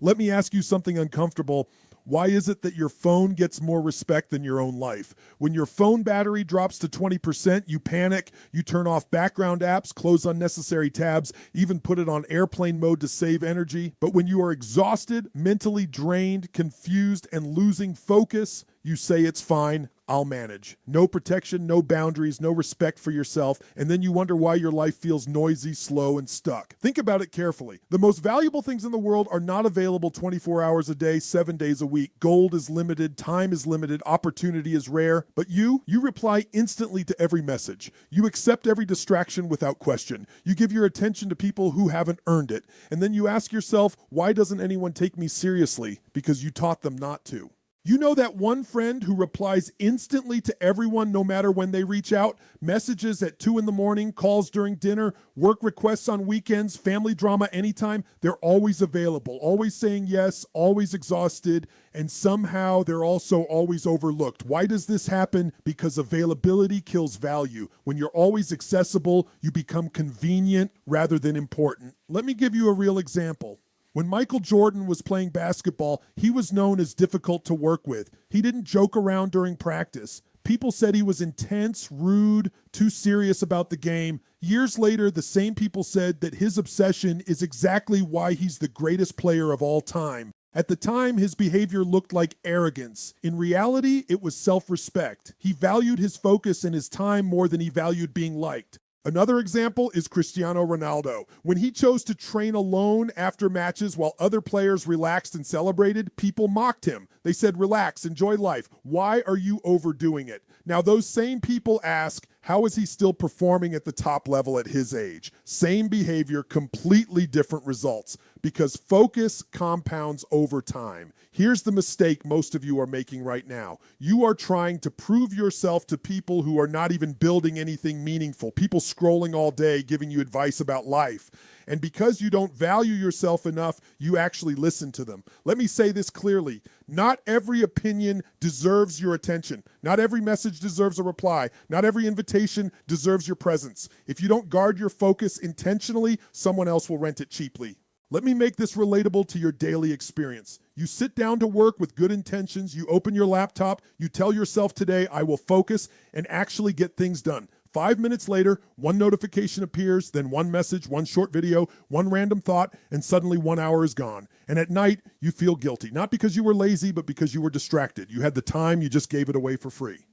Let me ask you something uncomfortable. Why is it that your phone gets more respect than your own life? When your phone battery drops to 20%, you panic, you turn off background apps, close unnecessary tabs, even put it on airplane mode to save energy. But when you are exhausted, mentally drained, confused, and losing focus, you say it's fine, I'll manage. No protection, no boundaries, no respect for yourself, and then you wonder why your life feels noisy, slow, and stuck. Think about it carefully. The most valuable things in the world are not available 24 hours a day, 7 days a week. Gold is limited, time is limited, opportunity is rare, but you reply instantly to every message. You accept every distraction without question. You give your attention to people who haven't earned it, and then you ask yourself, why doesn't anyone take me seriously? Because you taught them not to. You know that one friend who replies instantly to everyone no matter when they reach out? Messages at 2 a.m, calls during dinner, work requests on weekends, family drama anytime. They're always available, always saying yes, always exhausted, and somehow they're also always overlooked. Why does this happen? Because availability kills value. When you're always accessible, you become convenient rather than important. Let me give you a real example. When Michael Jordan was playing basketball, he was known as difficult to work with. He didn't joke around during practice. People said he was intense, rude, too serious about the game. Years later, the same people said that his obsession is exactly why he's the greatest player of all time. At the time, his behavior looked like arrogance. In reality, it was self-respect. He valued his focus and his time more than he valued being liked. Another example is Cristiano Ronaldo. When he chose to train alone after matches while other players relaxed and celebrated, people mocked him. They said, relax, enjoy life. Why are you overdoing it? Now, those same people ask, how is he still performing at the top level at his age? Same behavior, completely different results. Because focus compounds over time. Here's the mistake most of you are making right now. You are trying to prove yourself to people who are not even building anything meaningful, people scrolling all day giving you advice about life. And because you don't value yourself enough, you actually listen to them. Let me say this clearly. Not every opinion deserves your attention. Not every message deserves a reply. Not every invitation deserves your presence. If you don't guard your focus intentionally, someone else will rent it cheaply. Let me make this relatable to your daily experience. You sit down to work with good intentions, you open your laptop, you tell yourself today, I will focus and actually get things done. 5 minutes later, one notification appears, then one message, one short video, one random thought, and suddenly 1 hour is gone. And at night, you feel guilty, not because you were lazy, but because you were distracted. You had the time, you just gave it away for free.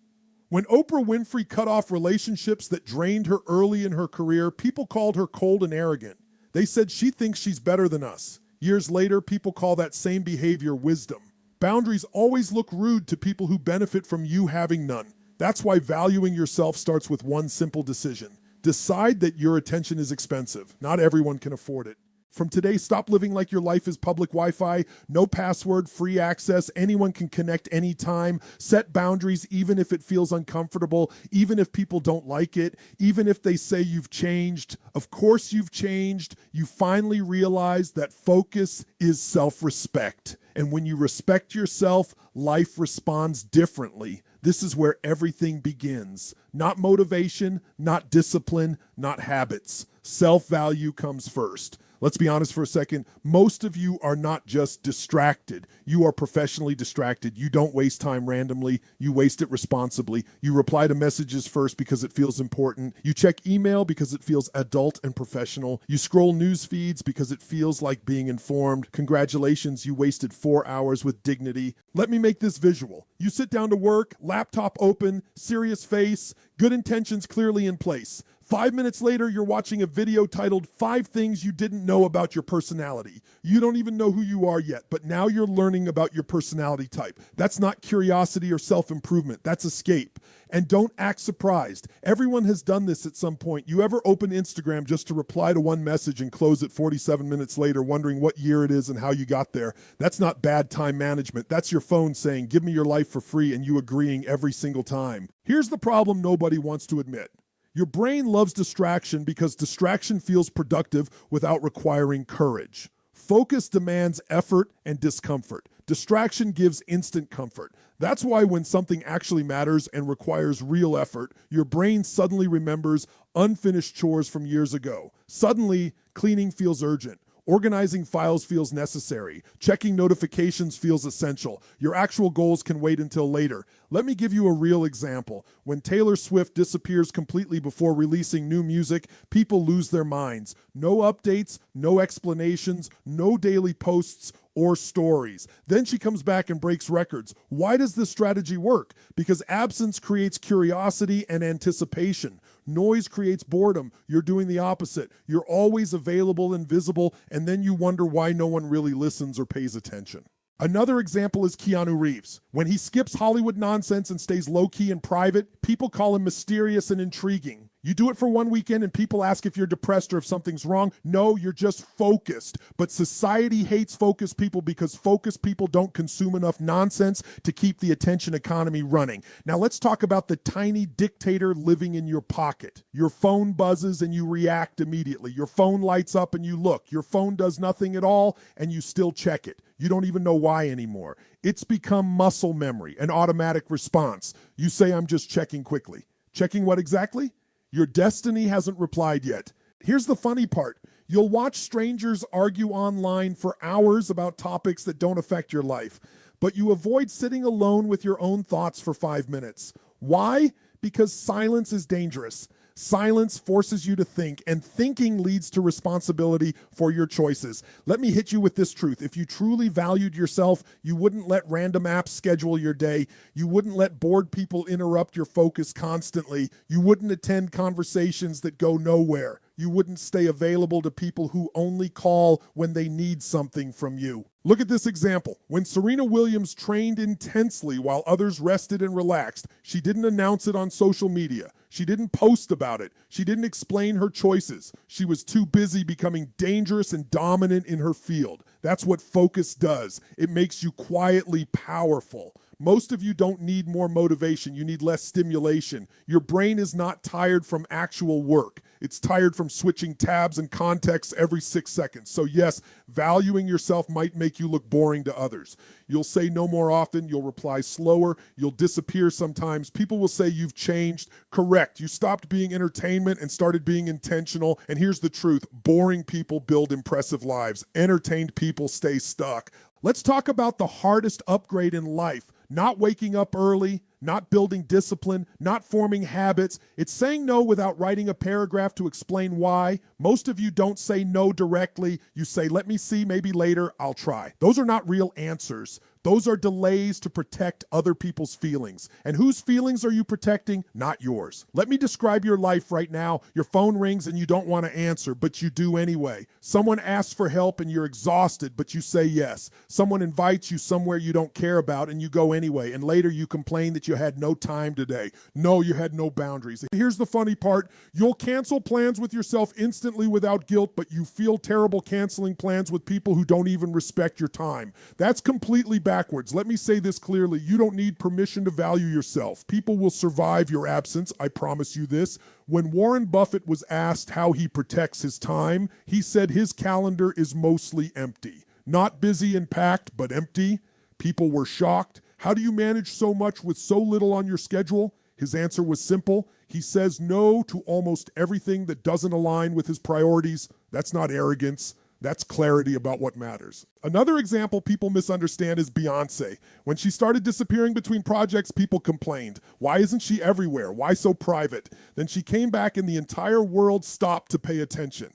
When Oprah Winfrey cut off relationships that drained her early in her career, people called her cold and arrogant. They said she thinks she's better than us. Years later, people call that same behavior wisdom. Boundaries always look rude to people who benefit from you having none. That's why valuing yourself starts with one simple decision. Decide that your attention is expensive. Not everyone can afford it. From today, stop living like your life is public Wi-Fi, no password, free access, anyone can connect anytime. Set boundaries even if it feels uncomfortable, even if people don't like it, even if they say you've changed. Of course you've changed. You finally realize that focus is self-respect. And when you respect yourself, life responds differently. This is where everything begins. Not motivation, not discipline, not habits. Self-value comes first. Let's be honest for a second. Most of you are not just distracted. You are professionally distracted. You don't waste time randomly. You waste it responsibly. You reply to messages first because it feels important. You check email because it feels adult and professional. You scroll news feeds because it feels like being informed. Congratulations, you wasted 4 hours with dignity. Let me make this visual. You sit down to work, laptop open, serious face, good intentions clearly in place. 5 minutes later, you're watching a video titled 5 Things You Didn't Know About Your Personality. You don't even know who you are yet, but now you're learning about your personality type. That's not curiosity or self-improvement. That's escape. And don't act surprised. Everyone has done this at some point. You ever open Instagram just to reply to one message and close it 47 minutes later, wondering what year it is and how you got there? That's not bad time management. That's your phone saying, give me your life for free, and you agreeing every single time. Here's the problem nobody wants to admit. Your brain loves distraction because distraction feels productive without requiring courage. Focus demands effort and discomfort. Distraction gives instant comfort. That's why when something actually matters and requires real effort, your brain suddenly remembers unfinished chores from years ago. Suddenly, cleaning feels urgent. Organizing files feels necessary. Checking notifications feels essential. Your actual goals can wait until later. Let me give you a real example. When Taylor Swift disappears completely before releasing new music, people lose their minds. No updates, no explanations, no daily posts or stories. Then she comes back and breaks records. Why does this strategy work? Because absence creates curiosity and anticipation. Noise creates boredom. You're doing the opposite. You're always available and visible, and then you wonder why no one really listens or pays attention. Another example is Keanu Reeves. When he skips Hollywood nonsense and stays low-key and private, people call him mysterious and intriguing. You do it for one weekend and people ask if you're depressed or if something's wrong. No, you're just focused. But society hates focused people because focused people don't consume enough nonsense to keep the attention economy running. Now let's talk about the tiny dictator living in your pocket. Your phone buzzes and you react immediately. Your phone lights up and you look. Your phone does nothing at all and you still check it. You don't even know why anymore. It's become muscle memory, an automatic response. You say, I'm just checking quickly. Checking what exactly? Your destiny hasn't replied yet. Here's the funny part. You'll watch strangers argue online for hours about topics that don't affect your life, but you avoid sitting alone with your own thoughts for 5 minutes. Why? Because silence is dangerous. Silence forces you to think, and thinking leads to responsibility for your choices. Let me hit you with this truth. If you truly valued yourself, you wouldn't let random apps schedule your day. You wouldn't let bored people interrupt your focus constantly. You wouldn't attend conversations that go nowhere. You wouldn't stay available to people who only call when they need something from you. Look at this example. When Serena Williams trained intensely while others rested and relaxed, she didn't announce it on social media. She didn't post about it. She didn't explain her choices. She was too busy becoming dangerous and dominant in her field. That's what focus does. It makes you quietly powerful. Most of you don't need more motivation. You need less stimulation. Your brain is not tired from actual work. It's tired from switching tabs and contexts every 6 seconds. So yes, valuing yourself might make you look boring to others. You'll say no more often. You'll reply slower. You'll disappear sometimes. People will say you've changed. Correct. You stopped being entertainment and started being intentional. And here's the truth. Boring people build impressive lives. Entertained people stay stuck. Let's talk about the hardest upgrade in life. Not waking up early, not building discipline, not forming habits. It's saying no without writing a paragraph to explain why. Most of you don't say no directly. You say, let me see, maybe later, I'll try. Those are not real answers. Those are delays to protect other people's feelings. And whose feelings are you protecting? Not yours. Let me describe your life right now. Your phone rings and you don't want to answer, but you do anyway. Someone asks for help and you're exhausted, but you say yes. Someone invites you somewhere you don't care about and you go anyway. And later you complain that you had no time today. No, you had no boundaries. Here's the funny part. You'll cancel plans with yourself instantly without guilt, but you feel terrible canceling plans with people who don't even respect your time. That's completely backwards. Let me say this clearly. You don't need permission to value yourself. People will survive your absence. I promise you this. When Warren Buffett was asked how he protects his time, he said his calendar is mostly empty. Not busy and packed, but empty. People were shocked. How do you manage so much with so little on your schedule? His answer was simple. He says no to almost everything that doesn't align with his priorities. That's not arrogance. That's clarity about what matters. Another example people misunderstand is Beyonce. When she started disappearing between projects, people complained. Why isn't she everywhere? Why so private? Then she came back and the entire world stopped to pay attention.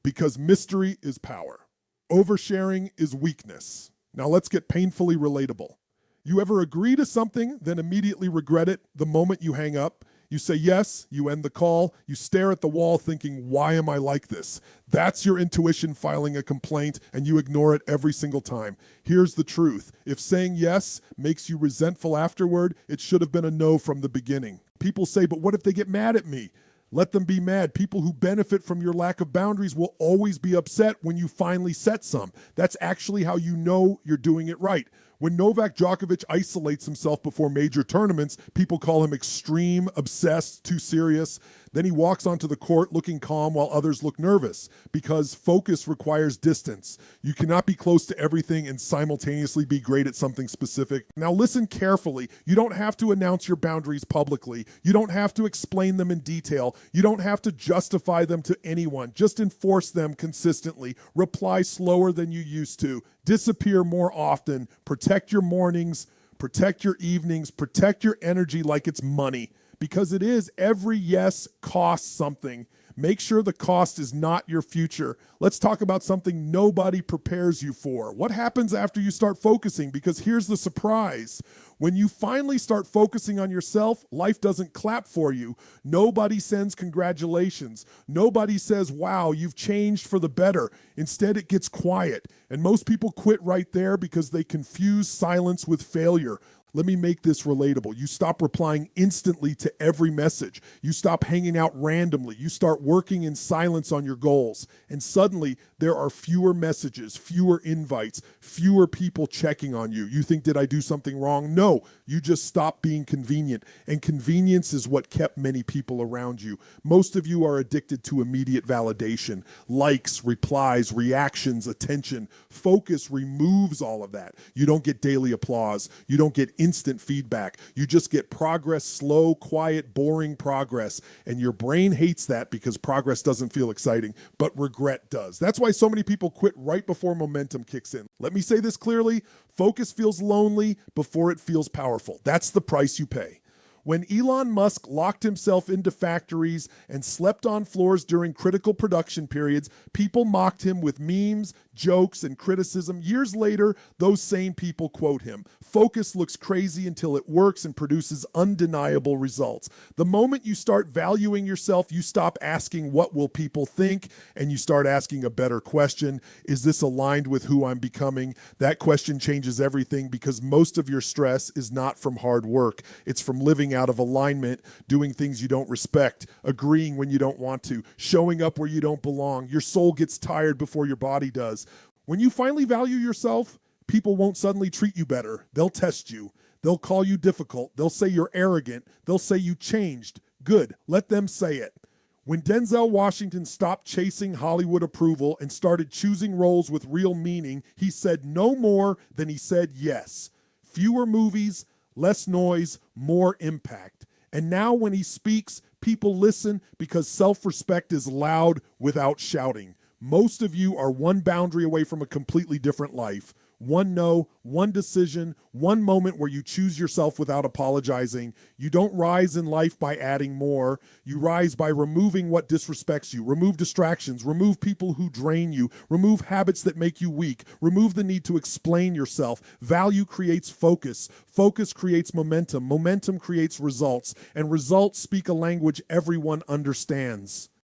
Because mystery is power. Oversharing is weakness. Now let's get painfully relatable. You ever agree to something, then immediately regret it the moment you hang up? You say yes, you end the call, you stare at the wall thinking, why am I like this? That's your intuition filing a complaint, and you ignore it every single time. Here's the truth. If saying yes makes you resentful afterward, it should have been a no from the beginning. People say, but what if they get mad at me? Let them be mad. People who benefit from your lack of boundaries will always be upset when you finally set some. That's actually how you know you're doing it right. When Novak Djokovic isolates himself before major tournaments, people call him extreme, obsessed, too serious. Then he walks onto the court looking calm while others look nervous, because focus requires distance. You cannot be close to everything and simultaneously be great at something specific. Now listen carefully. You don't have to announce your boundaries publicly. You don't have to explain them in detail. You don't have to justify them to anyone. Just enforce them consistently. Reply slower than you used to. Disappear more often. Protect your mornings. Protect your evenings. Protect your energy like it's money. Because it is. Every yes costs something. Make sure the cost is not your future. Let's talk about something nobody prepares you for. What happens after you start focusing? Because here's the surprise. When you finally start focusing on yourself, life doesn't clap for you. Nobody sends congratulations. Nobody says, wow, you've changed for the better. Instead, it gets quiet. And most people quit right there because they confuse silence with failure. Let me make this relatable. You stop replying instantly to every message. You stop hanging out randomly. You start working in silence on your goals. And suddenly, there are fewer messages, fewer invites, fewer people checking on you. You think, did I do something wrong? No, you just stopped being convenient. And convenience is what kept many people around you. Most of you are addicted to immediate validation, likes, replies, reactions, attention. Focus removes all of that. You don't get daily applause. You don't get instant feedback. You just get progress, slow, quiet, boring progress. And your brain hates that because progress doesn't feel exciting, but regret does. That's why so many people quit right before momentum kicks in. Let me say this clearly. Focus feels lonely before it feels powerful. That's the price you pay. When Elon Musk locked himself into factories and slept on floors during critical production periods, people mocked him with memes, jokes, and criticism. Years later, those same people quote him. Focus looks crazy until it works and produces undeniable results. The moment you start valuing yourself, you stop asking, what will people think? And you start asking a better question. Is this aligned with who I'm becoming? That question changes everything, because most of your stress is not from hard work. It's from living out of alignment, doing things you don't respect, agreeing when you don't want to, showing up where you don't belong. Your soul gets tired before your body does. When you finally value yourself, people won't suddenly treat you better. They'll test you. They'll call you difficult. They'll say you're arrogant. They'll say you changed. Good. Let them say it. When Denzel Washington stopped chasing Hollywood approval and started choosing roles with real meaning, he said no more than he said yes. Fewer movies, less noise, more impact. And now when he speaks, people listen because self-respect is loud without shouting. Most of you are one boundary away from a completely different life. One no, one decision, one moment where you choose yourself without apologizing. You don't rise in life by adding more. You rise by removing what disrespects you. Remove distractions. Remove people who drain you. Remove habits that make you weak. Remove the need to explain yourself. Value creates focus. Focus creates momentum. Momentum creates results. And results speak a language everyone understands.